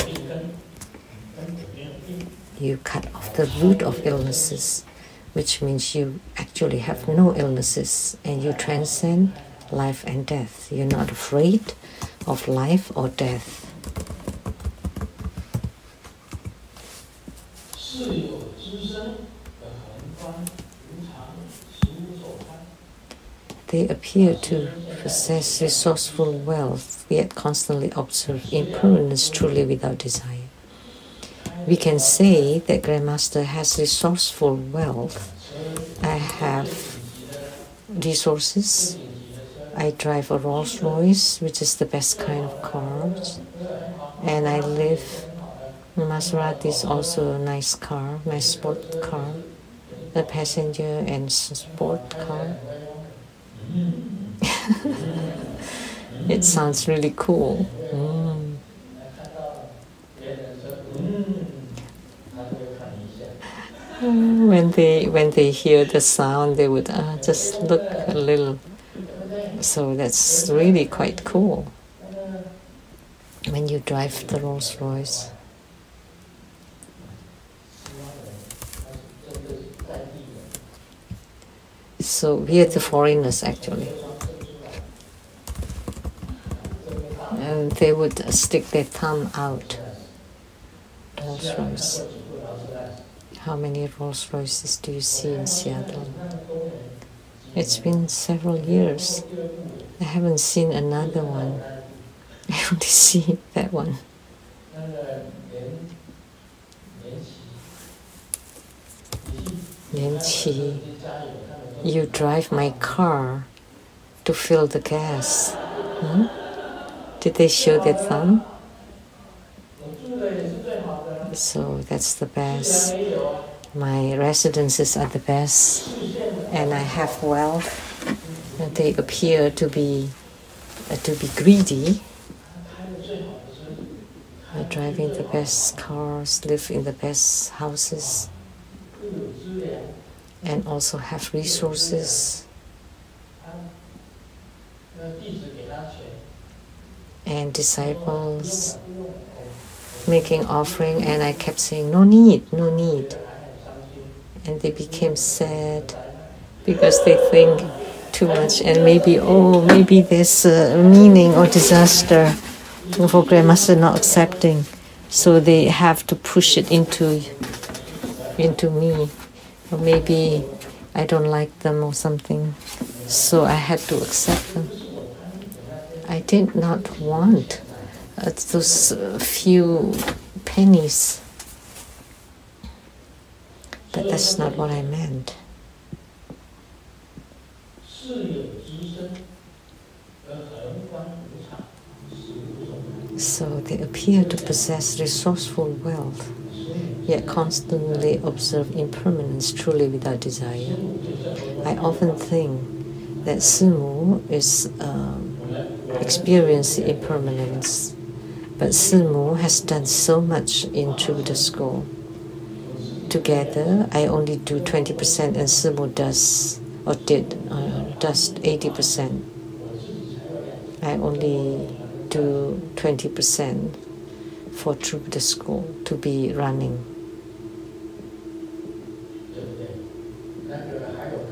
you cut off the root of illnesses, which means you actually have no illnesses, and you transcend life and death. You're not afraid of life or death. They appear to possess resourceful wealth, yet constantly observe impermanence truly without desire. We can say that Grandmaster has resourceful wealth. I have resources. I drive a Rolls Royce, which is the best kind of cars. And I live, Maserati is also a nice car, nice sport car. The passenger and sport car. It sounds really cool. When they hear the sound, they would just look a little. So that's really quite cool when you drive the Rolls Royce. So we are the foreigners actually. And they would stick their thumb out. Rolls Royce. How many Rolls Royces do you see in Seattle? It's been several years. I haven't seen another one. I only see that one. Yanqi, you drive my car to fill the gas. Did they show their thumb? So that's the best. My residences are the best, and I have wealth. And they appear to be to be greedy, driving the best cars, live in the best houses, and also have resources, and disciples making offering, and I kept saying, no need, no need. And they became sad because they think too much, and maybe there's a meaning or disaster for Grandmaster not accepting, so they have to push it into me, or maybe I don't like them or something, so I had to accept them. I did not want those few pennies, but that's not what I meant. So they appear to possess resourceful wealth, yet constantly observe impermanence truly without desire. I often think that Simu is experiencing impermanence, but Simu has done so much in Tribhuta school. Together, I only do 20%, and Simu does 80%. I only do 20% for Tribhuta school to be running.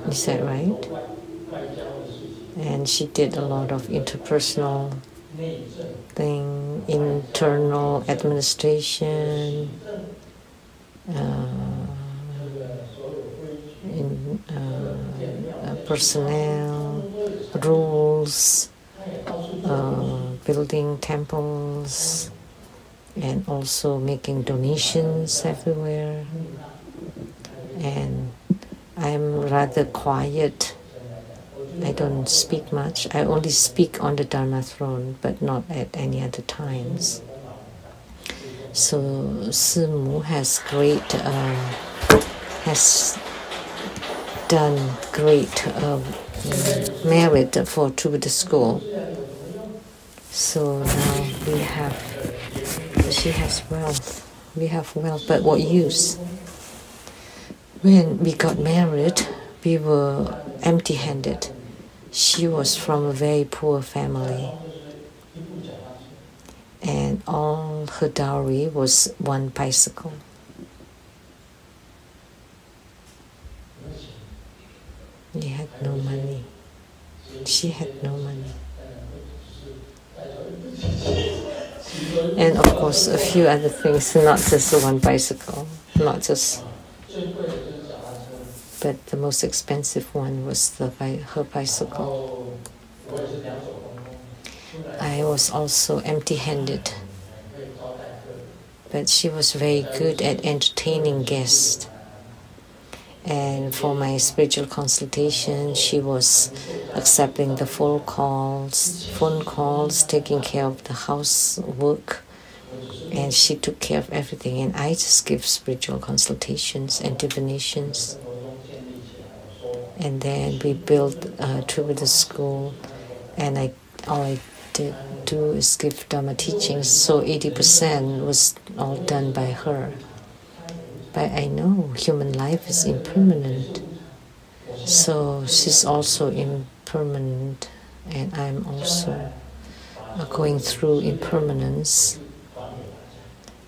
Is that right? And she did a lot of interpersonal thing, internal administration, personnel, rules, building temples, and also making donations everywhere. And I'm rather quiet. I don't speak much. I only speak on the Dharma throne, but not at any other times. So Simu has done great merit for Tribhuta school. So now she has wealth. We have wealth, but what use? When we got married, we were empty-handed. She was from a very poor family, and all her dowry was one bicycle. We had no money. She had no money. And of course, a few other things, not just the one bicycle, but the most expensive one was her bicycle. I was also empty-handed, but she was very good at entertaining guests. And for my spiritual consultation, she was accepting the phone calls, taking care of the housework, and she took care of everything. And I just give spiritual consultations and divinations. And then we built Tribhuta school, and all I did do is give Dharma teachings. So 80% was all done by her. But I know human life is impermanent. So she's also impermanent, and I'm also going through impermanence.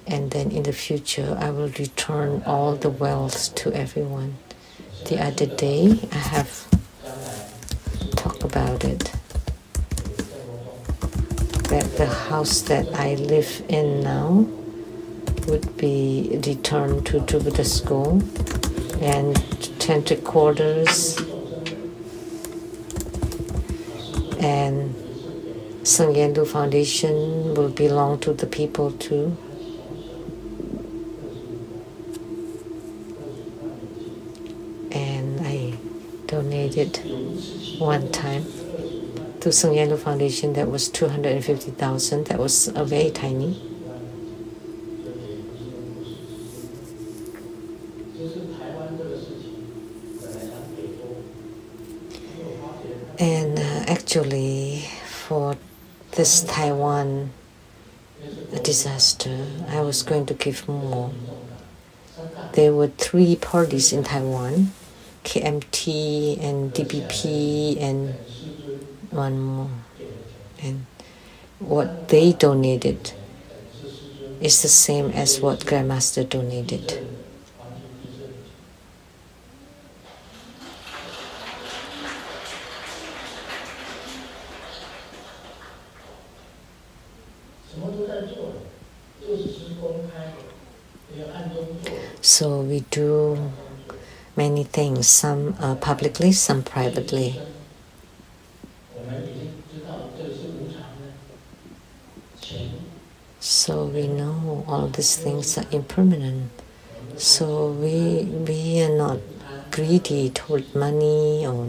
And then in the future, I will return all the wealth to everyone. The other day, I have talked about it, that the house that I live in now would be returned to Tribhuta school, and tantric quarters and Sangyendu Foundation will belong to the people too. And I donated one time to Sangyendu Foundation. That was 250,000. That was very tiny. And actually, for this Taiwan disaster, I was going to give more. There were 3 parties in Taiwan, KMT and DPP and one more. And what they donated is the same as what Grandmaster donated. So we do many things, some publicly, some privately. So we know all these things are impermanent. So we are not greedy toward money or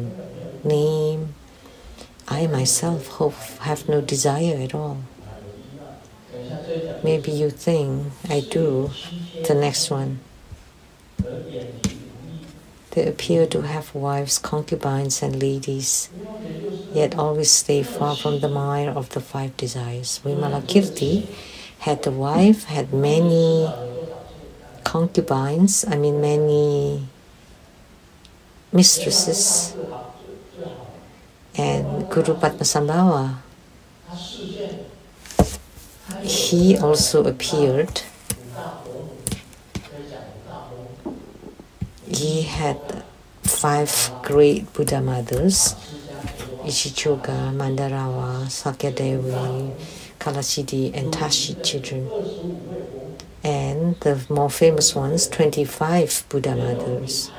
name. I myself have no desire at all. Maybe you think I do. The next one. They appear to have wives, concubines, and ladies, yet always stay far from the mire of the 5 desires. Vimalakirti had a wife, had many concubines, many mistresses, and Guru Padmasambhava, he also appeared. He had 5 great Buddha mothers, Ichichoga, Mandarawa, Sakyadevi, Kalachidi, and Tashi children. And the more famous ones, 25 Buddha mothers.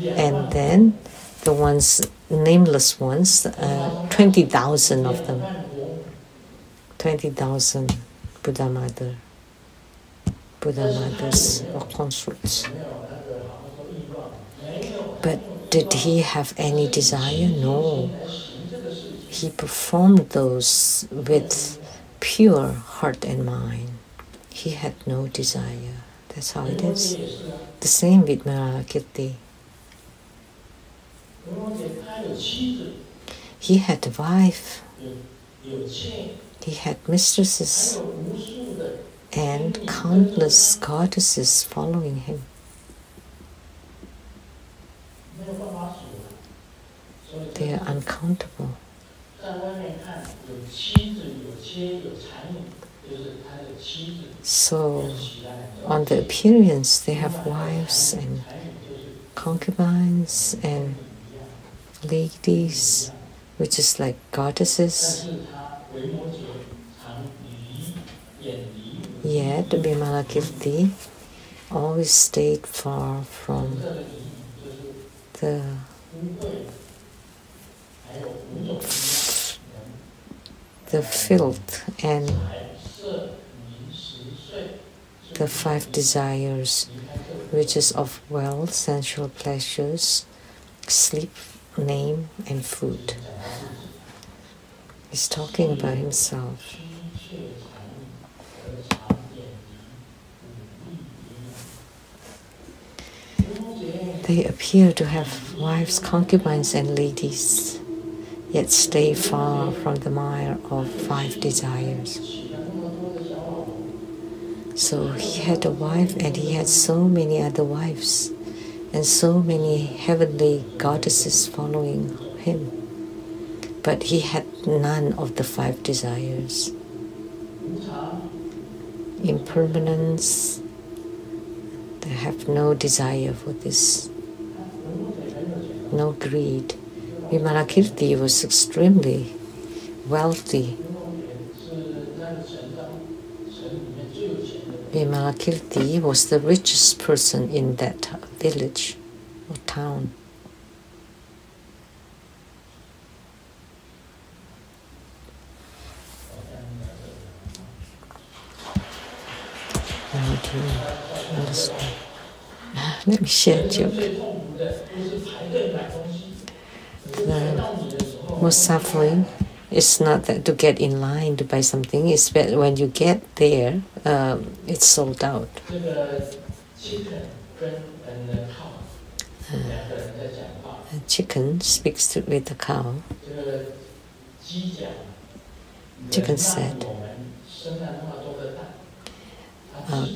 And then the ones, nameless ones, 20,000 of them. 20,000 Buddha mothers or consorts. But did he have any desire? No. He performed those with pure heart and mind. He had no desire. That's how it is. The same with Vimalakirti. He had a wife. He had mistresses and countless goddesses following him. They are uncountable. So, on the appearance, they have wives and concubines and ladies, which is like goddesses. Yet Vimalakirti always stayed far from the filth and the 5 desires, which is of wealth, sensual pleasures, sleep, name, and food. He's talking about himself. They appear to have wives, concubines, and ladies, yet stay far from the mire of 5 desires. So he had a wife, and he had so many other wives, and so many heavenly goddesses following him. But he had none of the 5 desires. Impermanence, they have no desire for this. No greed. Vimalakirti was extremely wealthy. Vimalakirti was the richest person in that village or town. Now do you understand? Let me share a joke. The most suffering is not that to get in line to buy something, it's that when you get there, it's sold out. A chicken speaks with the cow. chicken said,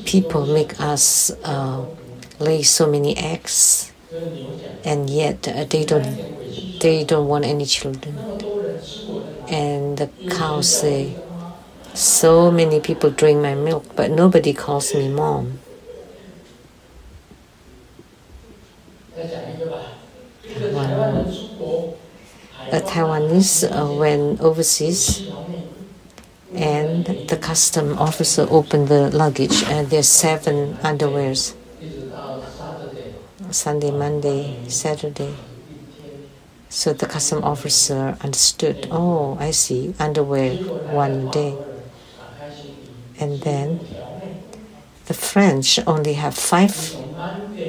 people make us lay so many eggs, and yet they don't want any children. And the cow say, so many people drink my milk, but nobody calls me mom. A Taiwanese went overseas, and the custom officer opened the luggage, and there's 7 underwears. Sunday, Monday, Saturday. So the custom officer understood, oh, I see, underwear one day. And then the French only have 5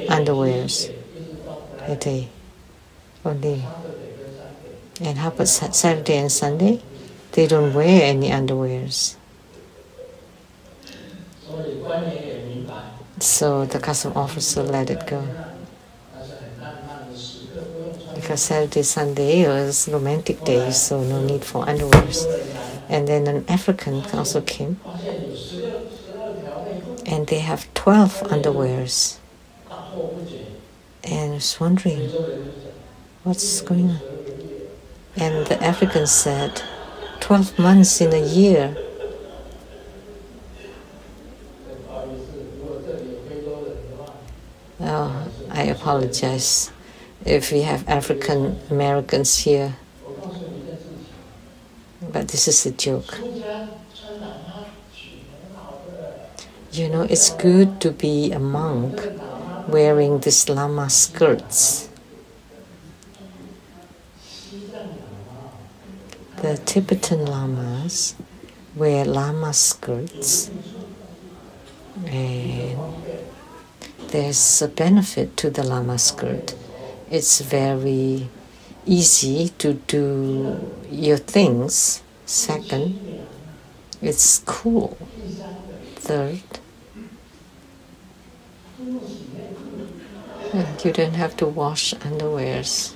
underwears a day. Only. And how about Saturday and Sunday? They don't wear any underwears. So the custom officer let it go. Because Saturday, Sunday was romantic days, so no need for underwears. And then an African also came, and they have 12 underwears. And I was wondering, what's going on? And the African said, 12 months in a year. Oh, I apologize if we have African Americans here, but this is a joke. You know, it's good to be a monk wearing these lama skirts. The Tibetan lamas wear lama skirts, and there's a benefit to the lama skirt. It's very easy to do your things. Second, it's cool. Third, you don't have to wash underwears.